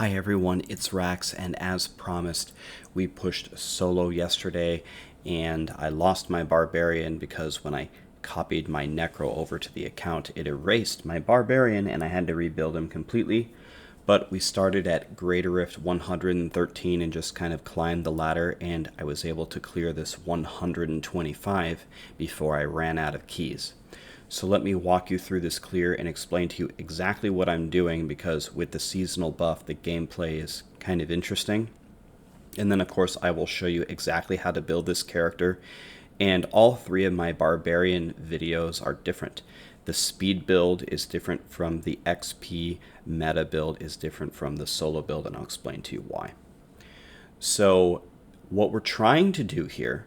Hi everyone, it's Rax, and as promised, we pushed solo yesterday, and I lost my Barbarian because when I copied my Necro over to the account, it erased my Barbarian, and I had to rebuild him completely. But we started at Greater Rift 113 and just kind of climbed the ladder, and I was able to clear this 125 before I ran out of keys. So let me walk you through this clear and explain to you exactly what I'm doing, because with the seasonal buff, the gameplay is kind of interesting. And then of course I will show you exactly how to build this character. And all three of my Barbarian videos are different. The speed build is different from the XP, meta build is different from the solo build, and I'll explain to you why. So what we're trying to do here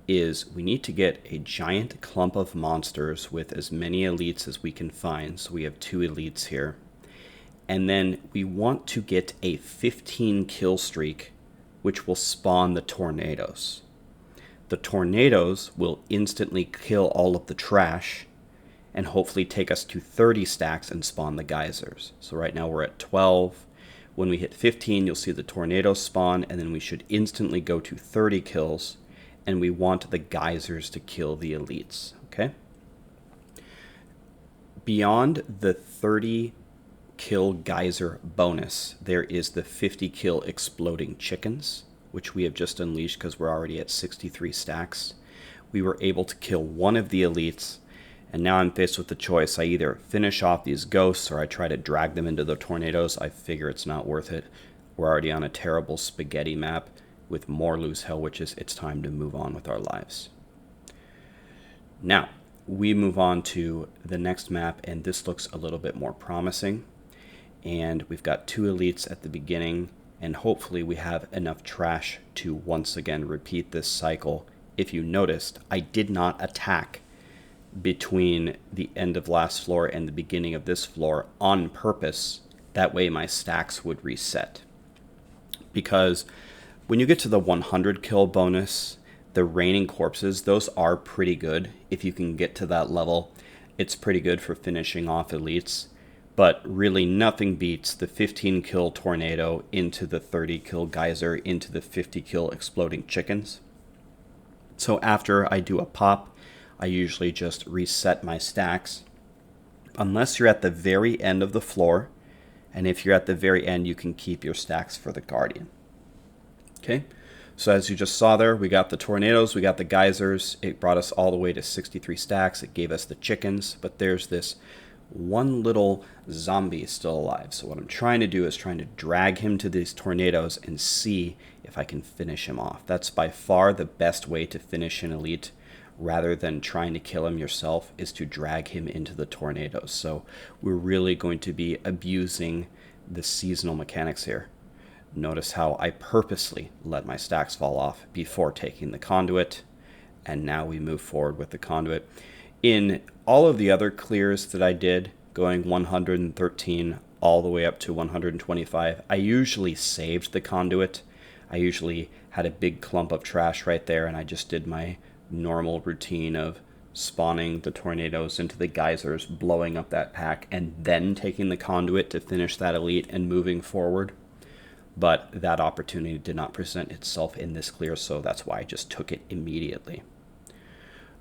is we need to get a giant clump of monsters with as many elites as we can find. So we have 2 elites here. And then we want to get a 15 kill streak, which will spawn the tornadoes. The tornadoes will instantly kill all of the trash and hopefully take us to 30 stacks and spawn the geysers. So right now we're at 12. When we hit 15, you'll see the tornadoes spawn, and then we should instantly go to 30 kills. And we want the geysers to kill the elites, okay? Beyond the 30 kill geyser bonus, there is the 50 kill exploding chickens, which we have just unleashed because we're already at 63 stacks. We were able to kill one of the elites, and now I'm faced with the choice. I either finish off these ghosts or I try to drag them into the tornadoes. I figure it's not worth it. We're already on a terrible spaghetti map with more loose hell witches. It's time to move on with our lives. Now, we move on to the next map, and this looks a little bit more promising. And we've got 2 elites at the beginning, and hopefully we have enough trash to once again repeat this cycle. If you noticed, I did not attack between the end of last floor and the beginning of this floor on purpose. That way my stacks would reset. Because when you get to the 100 kill bonus, the raining corpses, those are pretty good. If you can get to that level, it's pretty good for finishing off elites. But really nothing beats the 15 kill tornado into the 30 kill geyser into the 50 kill exploding chickens. So after I do a pop, I usually just reset my stacks. Unless you're at the very end of the floor, and if you're at the very end, you can keep your stacks for the Guardian. Okay, so as you just saw there, we got the tornadoes, we got the geysers. It brought us all the way to 63 stacks. It gave us the chickens, but there's this one little zombie still alive. So what I'm trying to do is trying to drag him to these tornadoes and see if I can finish him off. That's by far the best way to finish an elite, rather than trying to kill him yourself, is to drag him into the tornadoes. So we're really going to be abusing the seasonal mechanics here. Notice how I purposely let my stacks fall off before taking the conduit, and now we move forward with the conduit. In all of the other clears that I did, going 113 all the way up to 125, I usually saved the conduit. I usually had a big clump of trash right there, and I just did my normal routine of spawning the tornadoes into the geysers, blowing up that pack, and then taking the conduit to finish that elite and moving forward. But that opportunity did not present itself in this clear, so that's why I just took it immediately.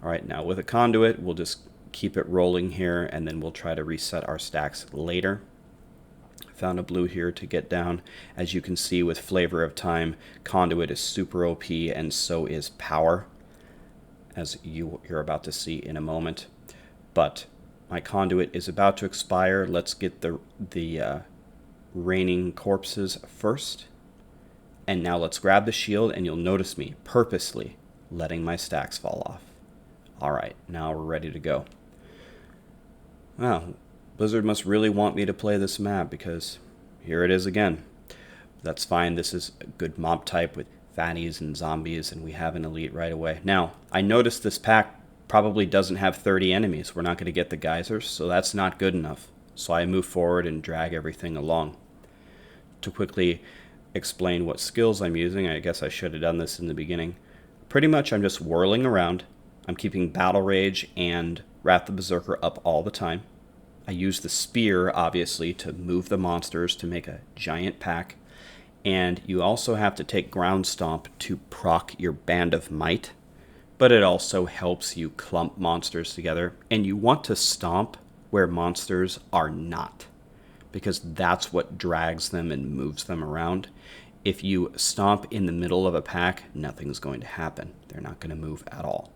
All right, now with a conduit, we'll just keep it rolling here, and then we'll try to reset our stacks later. Found a blue here to get down. As you can see with Flavor of Time, conduit is super OP, and so is power, as you're about to see in a moment. But my conduit is about to expire. Let's get the raining corpses first. And now let's grab the shield, and you'll notice me purposely letting my stacks fall off. Alright, now we're ready to go. Wow, Blizzard must really want me to play this map, because here it is again. That's fine, this is a good mob type with fatties and zombies, and we have an elite right away. Now, I noticed this pack probably doesn't have 30 enemies. We're not going to get the geysers, so that's not good enough. So I move forward and drag everything along. To quickly explain what skills I'm using, I guess I should have done this in the beginning. Pretty much I'm just whirling around. I'm keeping Battle Rage and Wrath of Berserker up all the time. I use the spear, obviously, to move the monsters to make a giant pack. And you also have to take ground stomp to proc your Band of Might, but it also helps you clump monsters together. And you want to stomp where monsters are not, because that's what drags them and moves them around. If you stomp in the middle of a pack, nothing's going to happen. They're not going to move at all.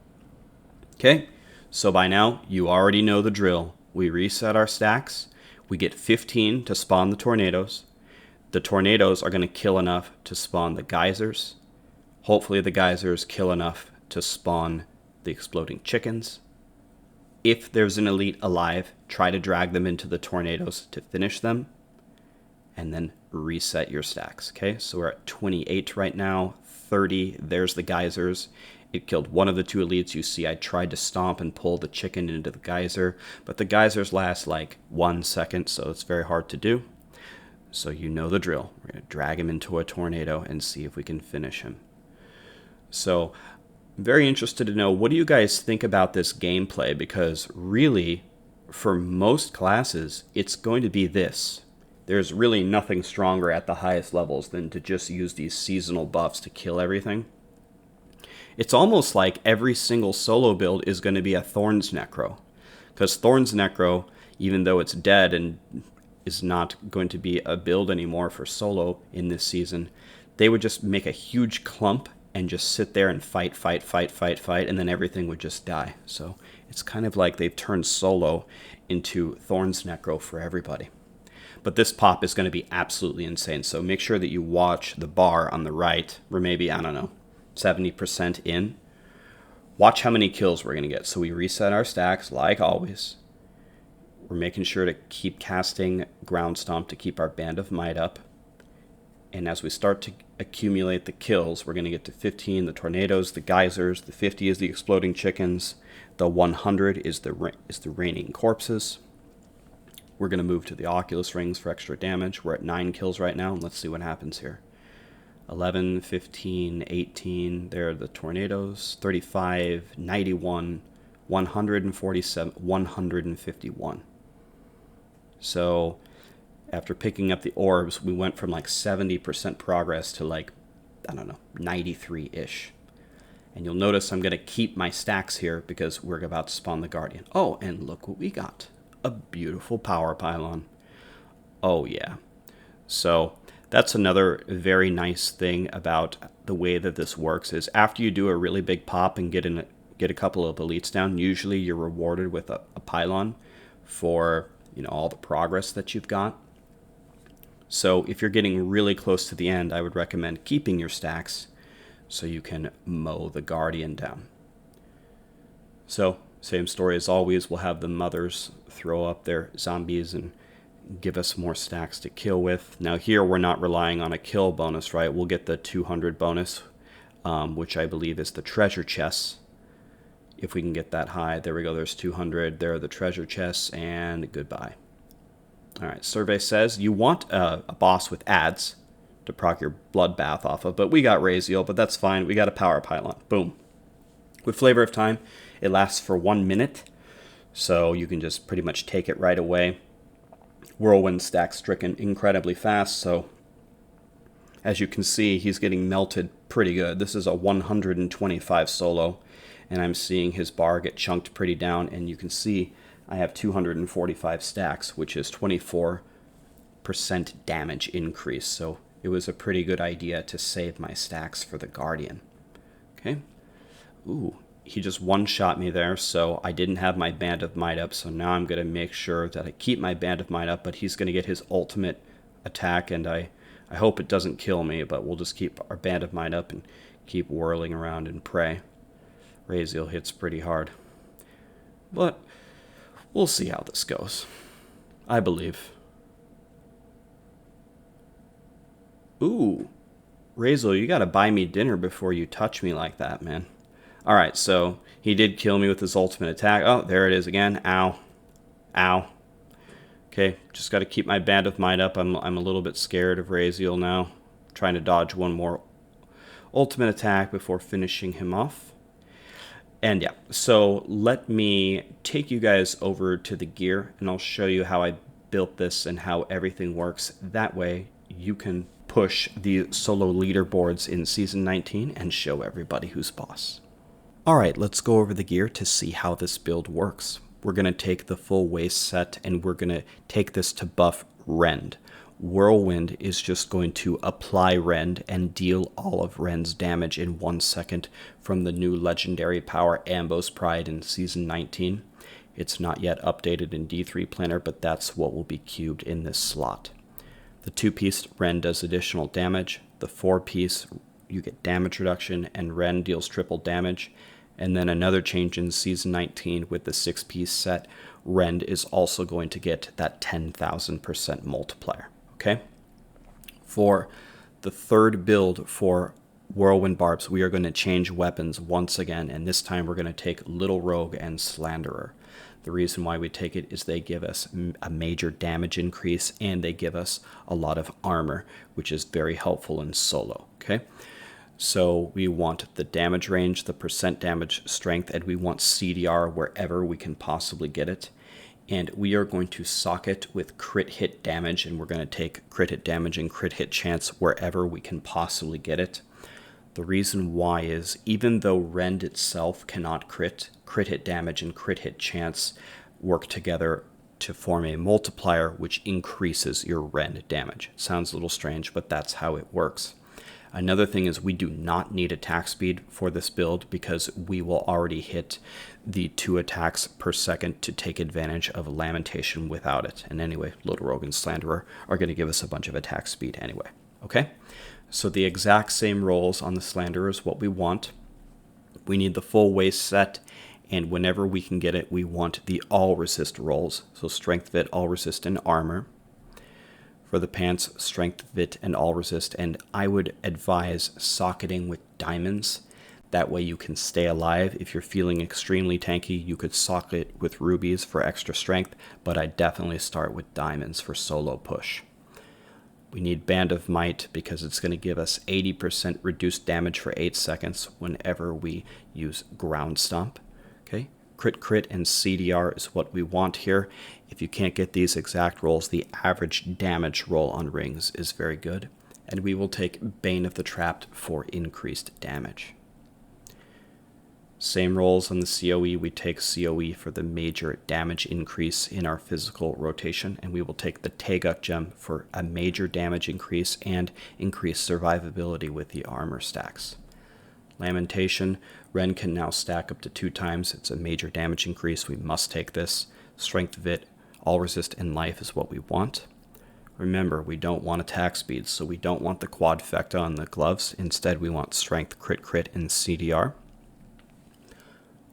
Okay, so by now, you already know the drill. We reset our stacks. We get 15 to spawn the tornadoes. The tornadoes are going to kill enough to spawn the geysers. Hopefully the geysers kill enough to spawn the exploding chickens. If there's an elite alive, try to drag them into the tornadoes to finish them. And then reset your stacks. Okay, so we're at 28 right now. 30, there's the geysers. It killed one of the two elites. You see I tried to stomp and pull the chicken into the geyser, but the geysers last like 1 second, so it's very hard to do. So you know the drill. We're going to drag him into a tornado and see if we can finish him. So I'm very interested to know, what do you guys think about this gameplay? Because really, for most classes, it's going to be this. There's really nothing stronger at the highest levels than to just use these seasonal buffs to kill everything. It's almost like every single solo build is going to be a Thorns Necro. Because Thorns Necro, even though it's dead and is not going to be a build anymore for solo in this season, they would just make a huge clump and just sit there and fight, and then everything would just die. So it's kind of like they've turned solo into Thorns Necro for everybody. But this pop is going to be absolutely insane, so make sure that you watch the bar on the right. We're maybe, I don't know, 70% in. Watch how many kills we're going to get. So we reset our stacks like always. We're making sure to keep casting Ground Stomp to keep our Band of Might up. And as we start to accumulate the kills, we're going to get to 15, the tornadoes, the geysers, the 50 is the exploding chickens, the 100 is the raining corpses. We're going to move to the Oculus rings for extra damage. We're at 9 kills right now, and let's see what happens here. 11, 15, 18, there are the tornadoes, 35, 91, 147, 151. So after picking up the orbs, we went from like 70% progress to like, I don't know, 93-ish. And you'll notice I'm going to keep my stacks here because we're about to spawn the Guardian. Oh, and look what we got. A beautiful power pylon. Oh, yeah. So that's another very nice thing about the way that this works is after you do a really big pop and get a couple of elites down, usually you're rewarded with a pylon for, you know, all the progress that you've got. So if you're getting really close to the end, I would recommend keeping your stacks so you can mow the Guardian down. So same story as always, we'll have the mothers throw up their zombies and give us more stacks to kill with. Now here we're not relying on a kill bonus, right? We'll get the 200 bonus, which I believe is the treasure chests. If we can get that high, there we go, there's 200, there are the treasure chests, and goodbye. Alright, survey says you want a boss with ads to proc your bloodbath off of, but we got Raziel, but that's fine, we got a power pylon. Boom. With Flavor of Time, it lasts for 1 minute, so you can just pretty much take it right away. Whirlwind stacks stricken incredibly fast, so as you can see, he's getting melted pretty good. This is a 125 solo, and I'm seeing his bar get chunked pretty down, and you can see I have 245 stacks, which is 24% damage increase, so it was a pretty good idea to save my stacks for the Guardian. Okay. Ooh, he just one-shot me there, so I didn't have my Band of Might up, so now I'm going to make sure that I keep my Band of Might up, but he's going to get his ultimate attack, and I hope it doesn't kill me, but we'll just keep our Band of Might up and keep whirling around and pray. Raziel hits pretty hard. But we'll see how this goes. I believe. Ooh, Raziel, you gotta buy me dinner before you touch me like that, man. Alright, so he did kill me with his ultimate attack. Oh, there it is again. Ow. Ow. Okay, just gotta keep my Band of Might up. I'm a little bit scared of Raziel now. Trying to dodge one more ultimate attack before finishing him off. And yeah, so let me take you guys over to the gear and I'll show you how I built this and how everything works. That way you can push the solo leaderboards in Season 19 and show everybody who's boss. Alright, let's go over the gear to see how this build works. We're going to take the full waist set and we're going to take this to buff Rend. Whirlwind is just going to apply Rend and deal all of Rend's damage in 1 second from the new legendary power Ambo's Pride in Season 19. It's not yet updated in D3 Planner, but that's what will be cubed in this slot. The 2-piece Rend does additional damage. The 4-piece you get damage reduction and Rend deals triple damage. And then another change in Season 19 with the 6-piece set, Rend is also going to get that 10,000% multiplier. Okay? For the third build for Whirlwind Barbs, we are going to change weapons once again, and this time we're going to take Little Rogue and Slanderer. The reason why we take it is they give us a major damage increase and they give us a lot of armor, which is very helpful in solo. Okay? So we want the damage range, the percent damage strength, and we want CDR wherever we can possibly get it. And we are going to sock it with crit hit damage, and we're going to take crit hit damage and crit hit chance wherever we can possibly get it. The reason why is, even though Rend itself cannot crit hit damage and crit hit chance work together to form a multiplier which increases your Rend damage. Sounds a little strange, but that's how it works. Another thing is we do not need attack speed for this build because we will already hit the 2 attacks per second to take advantage of Lamentation without it. And anyway, Little Rogue and Slanderer are going to give us a bunch of attack speed anyway. Okay? So the exact same rolls on the Slanderer is what we want. We need the full waist set, and whenever we can get it, we want the all resist rolls. So Strength, Vit, all resist, and armor. For the pants, Strength, Vit, and all resist, and I would advise socketing with diamonds. That way you can stay alive. If you're feeling extremely tanky, you could socket with rubies for extra strength, but I definitely start with diamonds for solo push. We need Band of Might because it's going to give us 80% reduced damage for 8 seconds whenever we use Ground Stomp. Okay? Crit and CDR is what we want here. If you can't get these exact rolls, the average damage roll on rings is very good. And we will take Bane of the Trapped for increased damage. Same rolls on the COE. We take COE for the major damage increase in our physical rotation. And we will take the Teguk gem for a major damage increase and increased survivability with the armor stacks. Lamentation, Ren can now stack up to 2 times. It's a major damage increase. We must take this. Strength, Vit, all resist, and life is what we want. Remember, we don't want attack speed, so we don't want the quadfecta on the gloves. Instead, we want strength, crit, and CDR.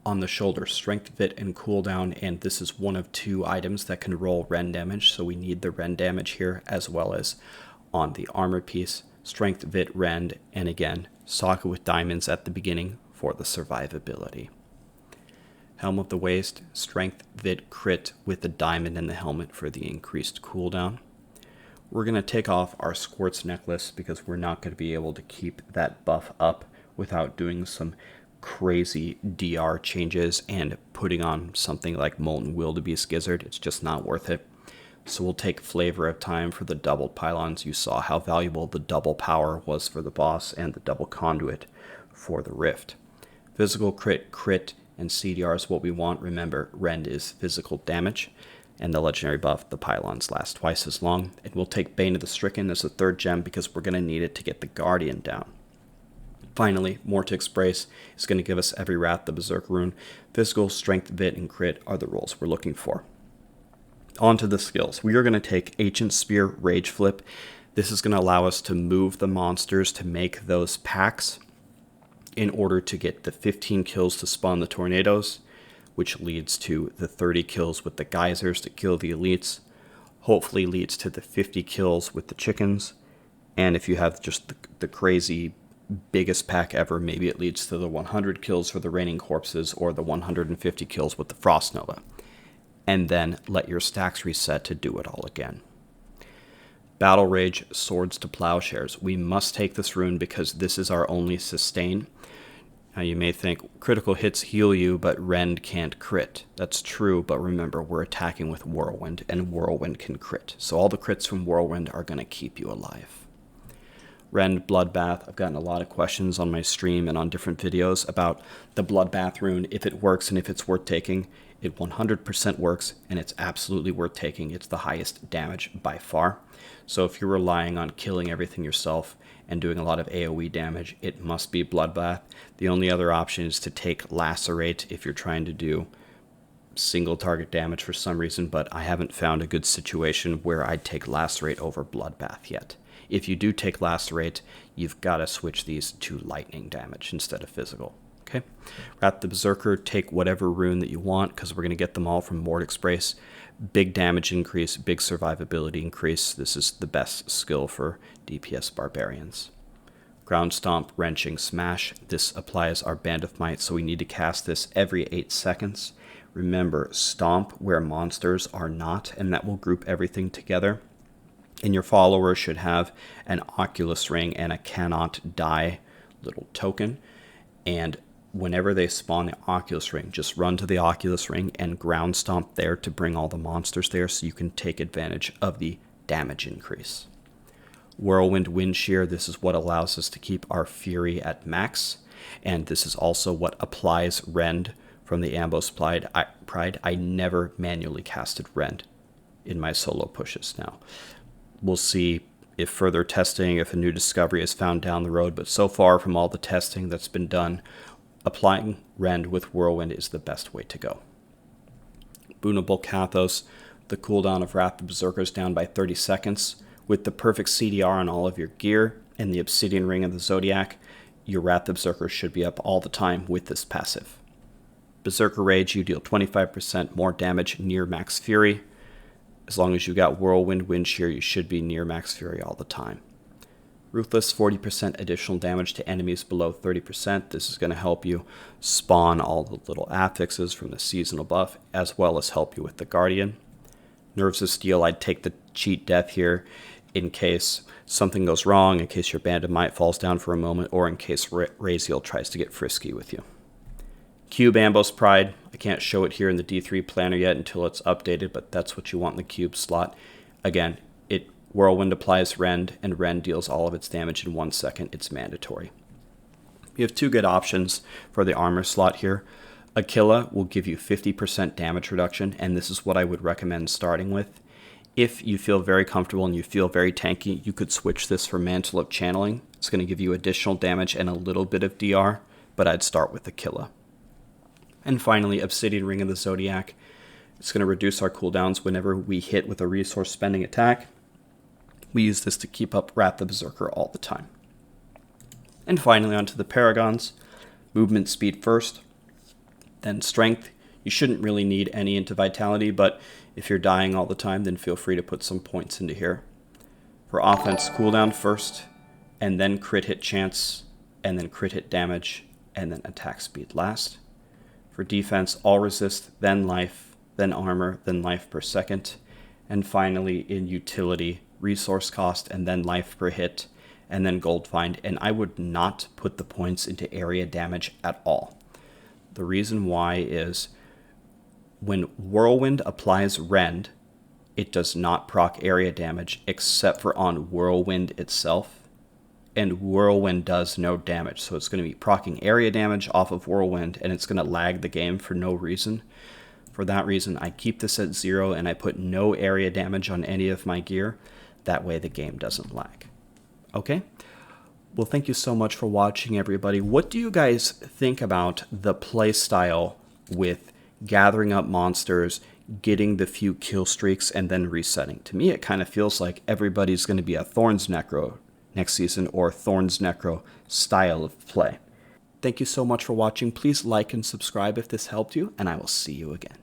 On the shoulder, Strength, Vit, and cooldown, and this is one of 2 items that can roll Ren damage, so we need the Ren damage here, as well as on the armor piece, Strength, Vit, Rend, and again, socket with diamonds at the beginning for the survivability. Helm of the Waist, Strength, Vit, Crit with the diamond in the helmet for the increased cooldown. We're going to take off our Squirts necklace because we're not going to be able to keep that buff up without doing some crazy DR changes and putting on something like Molten Wildebeest Gizzard. It's just not worth it. So we'll take Flavor of Time for the double pylons. You saw how valuable the double power was for the boss and the double conduit for the rift. Physical crit, and CDR is what we want. Remember, Rend is physical damage, and the legendary buff, the pylons last twice as long. And we'll take Bane of the Stricken as a 3rd gem because we're going to need it to get the Guardian down. Finally, Mortix Brace is going to give us every Wrath, the Berserk rune. Physical, Strength, Vit, and Crit are the rolls we're looking for. On to the skills. We are going to take Ancient Spear, Rage Flip. This is going to allow us to move the monsters to make those packs in order to get the 15 kills to spawn the tornadoes, which leads to the 30 kills with the geysers to kill the elites, hopefully leads to the 50 kills with the chickens, and if you have just the crazy biggest pack ever, maybe it leads to the 100 kills for the raining corpses or the 150 kills with the Frost Nova. And then let your stacks reset to do it all again. Battle Rage, Swords to Plowshares. We must take this rune because this is our only sustain. Now you may think critical hits heal you, but Rend can't crit. That's true, but remember, we're attacking with Whirlwind, and Whirlwind can crit. So all the crits from Whirlwind are going to keep you alive. Rend Bloodbath. I've gotten a lot of questions on my stream and on different videos about the Bloodbath rune, if it works and if it's worth taking. It 100% works, and it's absolutely worth taking. It's the highest damage by far. So if you're relying on killing everything yourself and doing a lot of AoE damage, it must be Bloodbath. The only other option is to take Lacerate if you're trying to do single target damage for some reason, but I haven't found a good situation where I'd take Lacerate over Bloodbath yet. If you do take Lacerate, you've got to switch these to lightning damage instead of physical. Okay, Wrath the Berserker, take whatever rune that you want, because we're going to get them all from Mord Express. Big damage increase, big survivability increase. This is the best skill for DPS Barbarians. Ground Stomp, Wrenching, Smash. This applies our Band of Might, so we need to cast this every 8 seconds. Remember, Stomp where monsters are not, and that will group everything together. And your follower should have an Oculus Ring and a Cannot Die little token. And whenever they spawn the Oculus Ring, just run to the Oculus Ring and ground stomp there to bring all the monsters there so you can take advantage of the damage increase. Whirlwind Wind Shear, this is what allows us to keep our Fury at max, and this is also what applies Rend from the Ambos Pride. I never manually casted Rend in my solo pushes now. We'll see if further testing, if a new discovery is found down the road, but so far from all the testing that's been done, applying Rend with Whirlwind is the best way to go. Boonable Kathos, the cooldown of Wrath the Berserker is down by 30 seconds. With the perfect CDR on all of your gear and the Obsidian Ring of the Zodiac, your Wrath the Berserker should be up all the time with this passive. Berserker Rage, you deal 25% more damage near max Fury. As long as you got Whirlwind Wind Shear, you should be near max Fury all the time. Ruthless, 40% additional damage to enemies below 30%. This is going to help you spawn all the little affixes from the seasonal buff, as well as help you with the Guardian. Nerves of Steel, I'd take the cheat death here in case something goes wrong, in case your Band of Might falls down for a moment, or in case Raziel tries to get frisky with you. Cube Ambos Pride, I can't show it here in the D3 planner yet until it's updated, but that's what you want in the cube slot. Again, Whirlwind applies Rend, and Rend deals all of its damage in 1 second. It's mandatory. You have 2 good options for the armor slot here. Aquila will give you 50% damage reduction, and this is what I would recommend starting with. If you feel very comfortable and you feel very tanky, you could switch this for Mantle of Channeling. It's going to give you additional damage and a little bit of DR, but I'd start with Aquila. And finally, Obsidian Ring of the Zodiac. It's going to reduce our cooldowns whenever we hit with a resource spending attack. We use this to keep up Wrath the Berserker all the time. And finally, onto the Paragons. Movement speed first, then strength. You shouldn't really need any into Vitality, but if you're dying all the time, then feel free to put some points into here. For offense, cooldown first, and then crit hit chance, and then crit hit damage, and then attack speed last. For defense, all resist, then life, then armor, then life per second. And finally, in utility, resource cost, and then life per hit, and then gold find. And I would not put the points into area damage at all. The reason why is when Whirlwind applies Rend, it does not proc area damage except for on Whirlwind itself. And Whirlwind does no damage. So it's going to be proccing area damage off of Whirlwind, and it's going to lag the game for no reason. For that reason, I keep this at 0, and I put no area damage on any of my gear. That way the game doesn't lag. Okay? Well, thank you so much for watching, everybody. What do you guys think about the playstyle with gathering up monsters, getting the few kill streaks, and then resetting? To me, it kind of feels like everybody's going to be a Thorns Necro next season, or Thorns Necro style of play. Thank you so much for watching. Please like and subscribe if this helped you, and I will see you again.